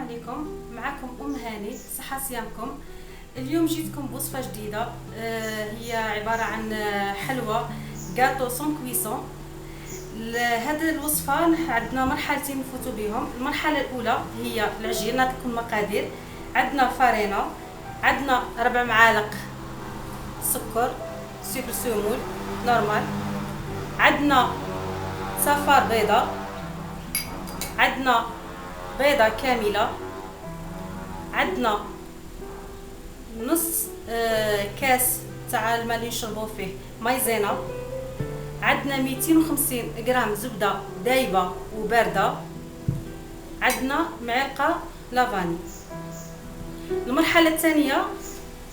عليكم. معكم هاني، صحة صيامكم. اليوم جيتكم بوصفة جديدة، هي عبارة عن حلوى غاتو سون كويسون. هذه الوصفة عندنا مرحلتين نفوتوا بهم. المرحلة الأولى هي العجين. نعطيكم المقادير. عندنا فارينة، عندنا 4 معالق سكر سمول نورمال، عندنا صفار بيضة، عندنا بيضة كاملة، عندنا نص كاس تاع الماء اللي نشربوه فيه مايزينا، عندنا 250 غرام زبدة دايبة وباردة، عندنا معلقة لافاني. المرحلة الثانية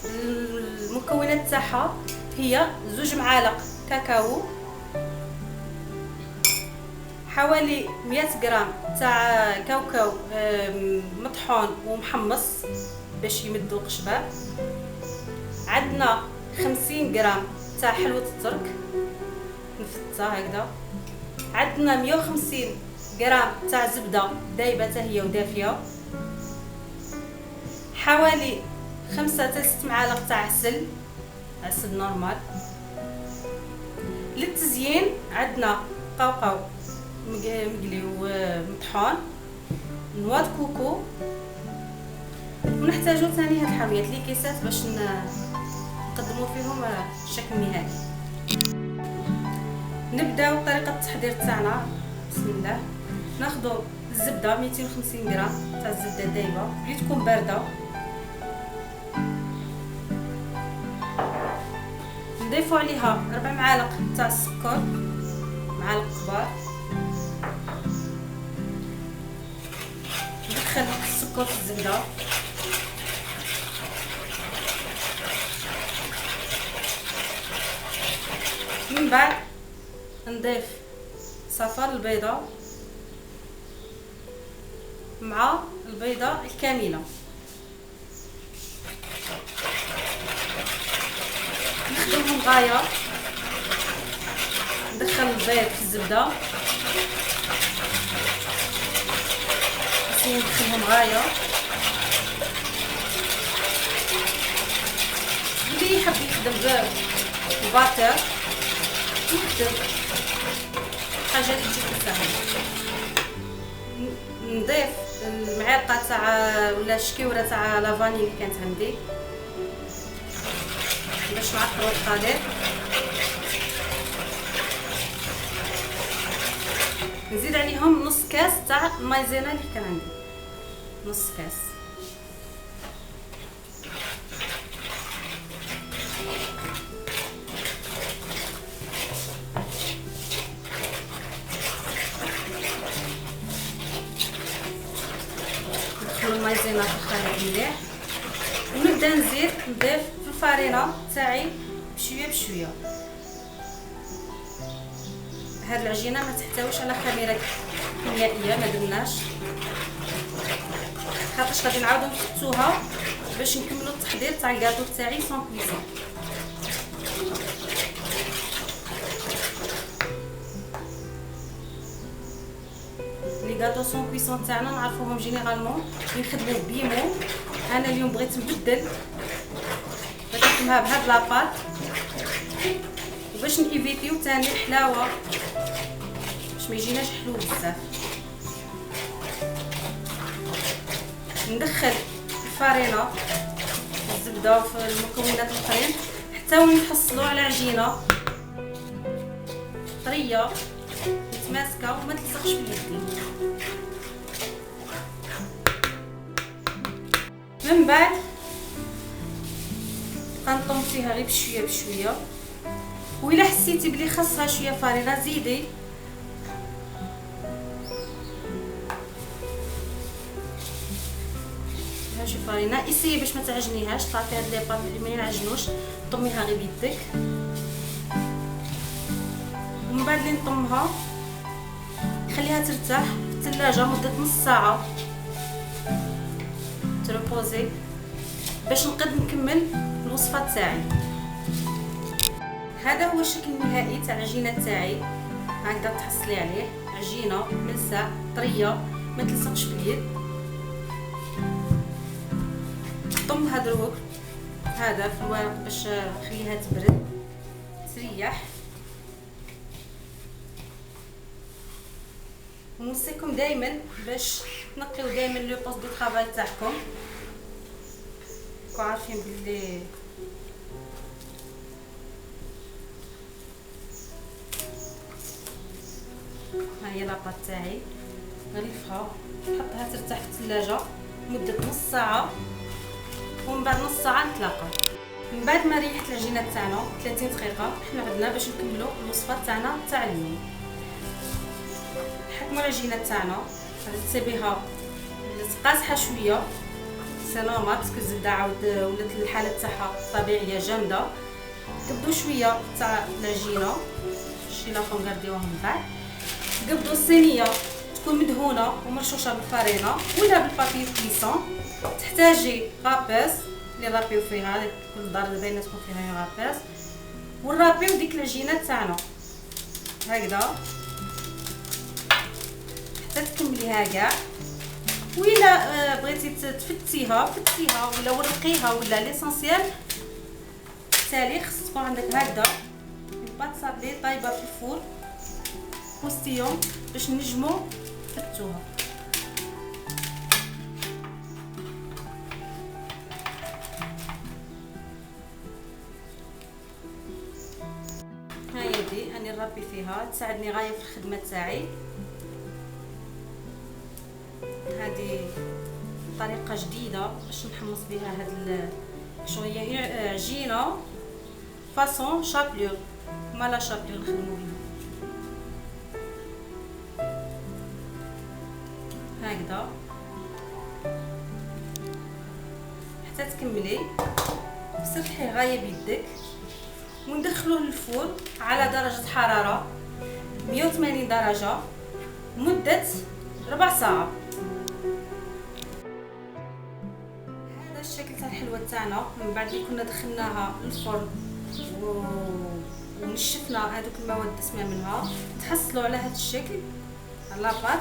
المكونات تاعها هي 2 معالق كاكاو، حوالي 100 غرام تاع كاوكاو مطحون ومحمص باش يمدوا القشبه، عندنا 50 غرام تاع حلوة الترك نفتها هكذا، عندنا 150 غرام تاع زبده دايبه حتى هي ودافيه، حوالي 5 حتى 6 معالق تاع عسل نورمال. للتزيين عندنا قوقاو مقلي ومطحون، نواد كوكو، ونحتاجو ثاني هاد الحلويات لي كيسات باش نقدموا فيهم الشكل النهائي. نبداو طريقه التحضير تاعنا. بسم الله. ناخذ الزبده 250 غرام تاع الزبده الدايبه اللي تكون بارده، نضيفوا عليها 4 معالق تاع السكر، معالق كبار، ندخل السكر في الزبده، من بعد نضيف صفار البيضه مع البيضه الكامله، نخدمهم غايه، ندخل البيض في الزبده، ندخلهم غايه. اللي يحب يخدم بالباتر يخدم، حاجه اللي تجي سهله. نضيف المعلقه تاع ولا الشكيوره تاع لافاني اللي كانت عندي باش نعطروا الخليط، نزيد عليهم نص كاس تاع المايزينا اللي كان عندي، نص كاس. ندخلوا المايزينا في الخليط مليح، ونبدا نزيد نضيف في الفارينه تاعي بشويه بشويه. هاد العجينه ما تحتويش على خميره كيميائيه، ما درناش خاطرش غادي نعاودو نفتوها باش نكملوا التحضير تاع الكاطو تاعي سون كويسون. لي كاطو سون كويسون تاعنا نعرفوهم جينيرالمون نخدموا بيمو. انا اليوم بغيت نبدل، بغيت نخدمها بهاد لاباط باش نيفيتيو ثاني الحلاوه باش ما يجيناش حلو بزاف. ندخل الفارينه الزبده في المكونات الاخرين حتى نحصلوا على عجينه طريه متماسكه وما تلصقش في اليدين. من بعد غنطم فيها غير بشويه بشويه، وإلا حسيتي بلي خاصها شويه فارينه زيدي. شي فارينه اسيي باش ما تعجنيهاش، طافي هاد لي بام اللي ما ينعجنوش طميها غير بيدك. ومن بعد اللي نطمها خليها ترتاح في الثلاجه مده نص ساعه تروبوزي باش نقد نكمل الوصفه تاعي. هذا هو الشكل النهائي تاع العجينه تاعي، هكذا تحصلي عليه عجينه ملساء طريه ما تلصقش في اليد. نضربهم بهذا الوقت هذا في الورق باش نخليها تبرد تريح. ونوصيكم دائما باش تنقيو دائما لو بوست دو طرافاي تاعكم، كون عارفين بلي ها هي لاباط تاعي غلفها نحطها ترتاح في الثلاجه مده نص ساعه، ومن بعد نص ساعه نتلاقاو. من بعد ما ريحت العجينه تاعنا 30 دقيقه حنا عندنا باش نكملوا الوصفه تاعنا تاع اليوم. نحكموا العجينه تاعنا غادي تسيبيها قاصحه شويه سي نورمال باسكو الزبده عاود ولات الحاله تاعها طبيعيه جامده. قبضوا شويه تاع العجينه شي لا غارديوها من بعد. قبضوا الصينيه تكون مدهونه ومرشوشه بالفارينه ولا بالبابي كليسون. تحتاجي غاباس اللي رابيو فيها كل دار باينه تكون فيها غاباس، ونرابيو ديك العجينه تاعنا هكذا حتى تكمليها كاع. وإلا بغيتي تفتيها ولا ورقيها ولا ليسونسيال تالي خص تكون عندك هكذا بات صابلي طايبه في الفور بوستيون باش نجمو نفتوها. هاهي دي راني نربي فيها تساعدني غايه في الخدمه تاعي. هذه طريقه جديده باش نحمص بها هاد شويه هي عجينه فاصون شابلور مالا شابلور نخدمو بها هكذا حتى تكملي. سرحي غايه بيدك وندخلوه للفور على درجه حراره 180 درجه مده ربع ساعه. هذا الشكل تاع الحلوه تاعنا من بعد اللي كنا دخلناها للفرن ونشفنا هذوك المواد الدسمه منها. تحصلوا على هذا الشكل لاباط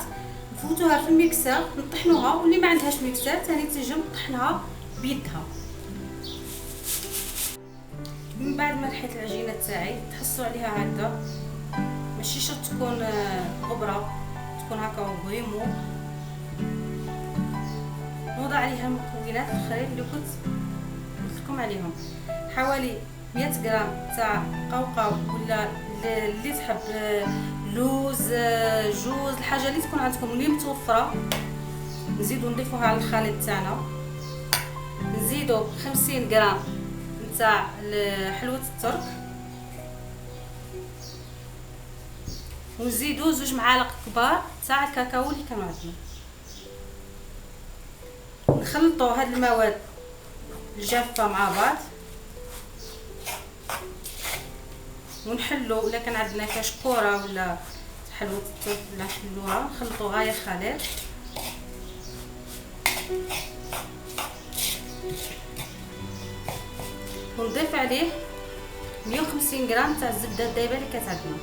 نفوتوها في الميكسر نطحنوها، واللي ما عندهاش ميكسر ثاني تنجم تطحنها بيدها. من بعد ما رحيت العجينه تاعي تحصلوا عليها هكذا ماشي شرط تكون غبره، تكون هكا غيمو. نوضع عليها المكونات الاخرين اللي كنت قلت لكم عليهم، حوالي 100 غرام تاع قوقاو ولا اللي تحب لوز جوز الحاجه اللي تكون عندكم اللي متوفره. نزيدو نضيفوها على الخليط تاعنا. نزيدو 50 غرام تاع حلوه الترك، ونزيدو 2 معالق كبار تاع الكاكاو اللي كانوا عندنا. نخلطوا هاد المواد الجافه مع بعض ونحلو. الا كان عندنا كشكوره ولا حلوه الترك ولا نحلوها نخلطوا غايه خليط. ونضيف عليه 150 غرام تاع الزبده الدايبه اللي كانت عندنا.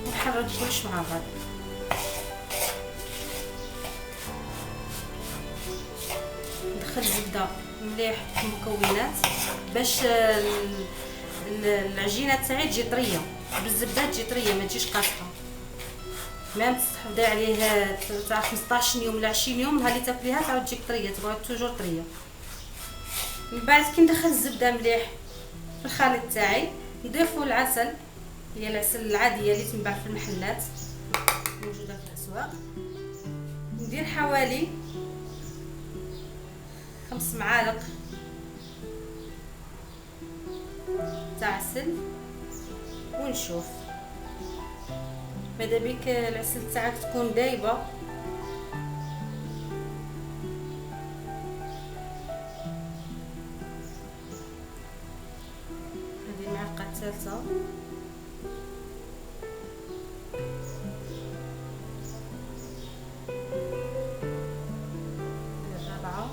نحرك كلش مع بعض. ندخل الزبده مليح في المكونات باش العجينه تاعي تجي طريه بالزبده، تجي طريه ما تجيش قاصحه. ميم تحفظي عليه تاع 15 يوم ولا 20 يوم نهار اللي تاكليها تعاود تجيك طريه، تبغي توجور طريه. من بعد كي ندخل الزبده مليح في الخليط تاعي نضيفوا العسل، هي العسل العاديه اللي تنباع في المحلات موجوده في الاسواق. ندير حوالي 5 معالق تاع عسل ونشوف. ماذا بيك العسل تاعك تكون دايبه. هذه المعلقه الثالثه. الرابعه.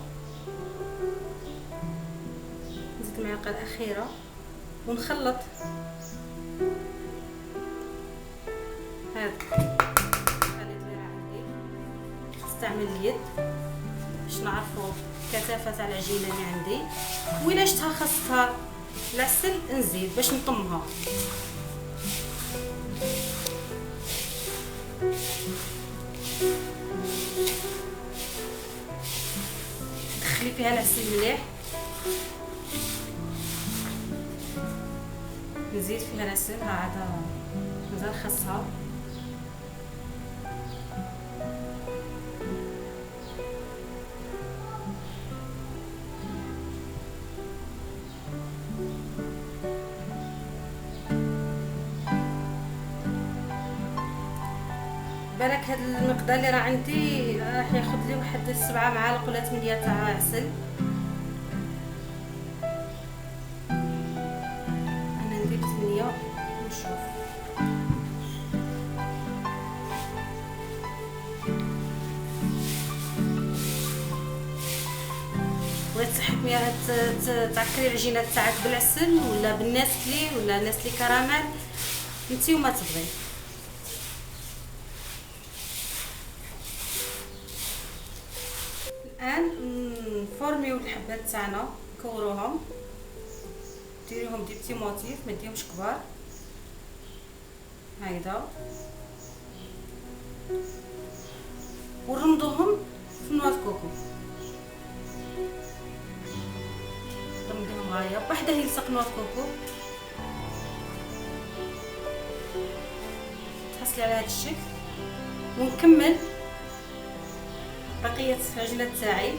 نزيد المعلقه الاخيره ونخلط هذا الخليط اللي راه عندي. نستعمل اليد باش نعرفوا كثافه تاع العجينه اللي عندي، وإلا شتها خاصها العسل نزيد باش نطمها. دخلي فيها العسل مليح، نزيد فيها العسل. ها عاد مازال خاصها. بالك هاد المقدار اللي راه عندي راح ياخذ لي واحد 7 معالق ولا 8 تاع عسل. انا ندير 8 ونشوف. بغيت تحكمي تعكري العجينه تاعك بالعسل ولا بالنسلي ولا نسلي كراميل، انتي وما تبغي. الان نفورميو الحبات تاعنا، نكوروهم، ديريهم دي بتي موتيف، ما ديرهمش كبار هكذا، ونرمضوهم في نواة كوكو. نرمضيهم غايه وحده يلصق نواة كوكو، تحصلي على هذا الشكل. ونكمل بقيه العجينه تاعي.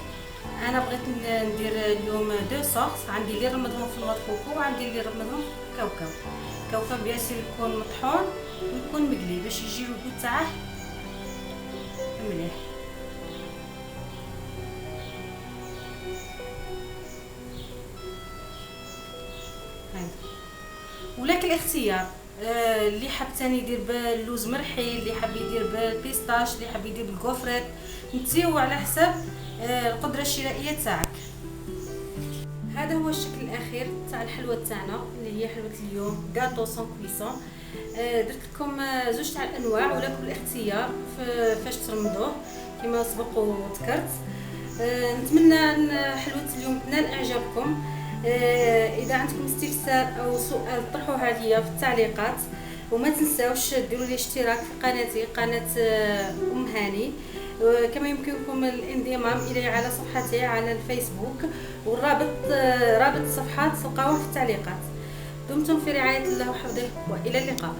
انا بغيت ندير اليوم دو صوص، عندي اللي رمضهم في نواة كوكو وعندي اللي رمضهم في كاوكاو. كاوكاو بياسير يكون مطحون ويكون مقلي باش يجي الجو تاعه مليح. ولكن الاختيار، اللي حاب تاني يدير باللوز مرحي، اللي حاب يدير بالبيستاش، اللي حاب يدير بالكوفريت، نتيو على حسب القدره الشرائيه تاعك. هذا هو الشكل الاخير تاع الحلوه تاعنا اللي هي حلوه اليوم غاتو سون كويسون. درت لكم زوج تاع الانواع ولكم الاختيار فاش ترمضوه كما سبق وذكرت. نتمنى ان حلوه اليوم تنال اعجابكم. اذا عندكم استفسار او سؤال طرحوها لي في التعليقات، وما تنساوش ديروا لي اشتراك في قناتي، قناه ام هاني. كما يمكنكم الانضمام الي على صفحتي على الفيسبوك، والرابط الصفحات تلقاوه في التعليقات. دمتم في رعايه الله وحفظه، والى اللقاء.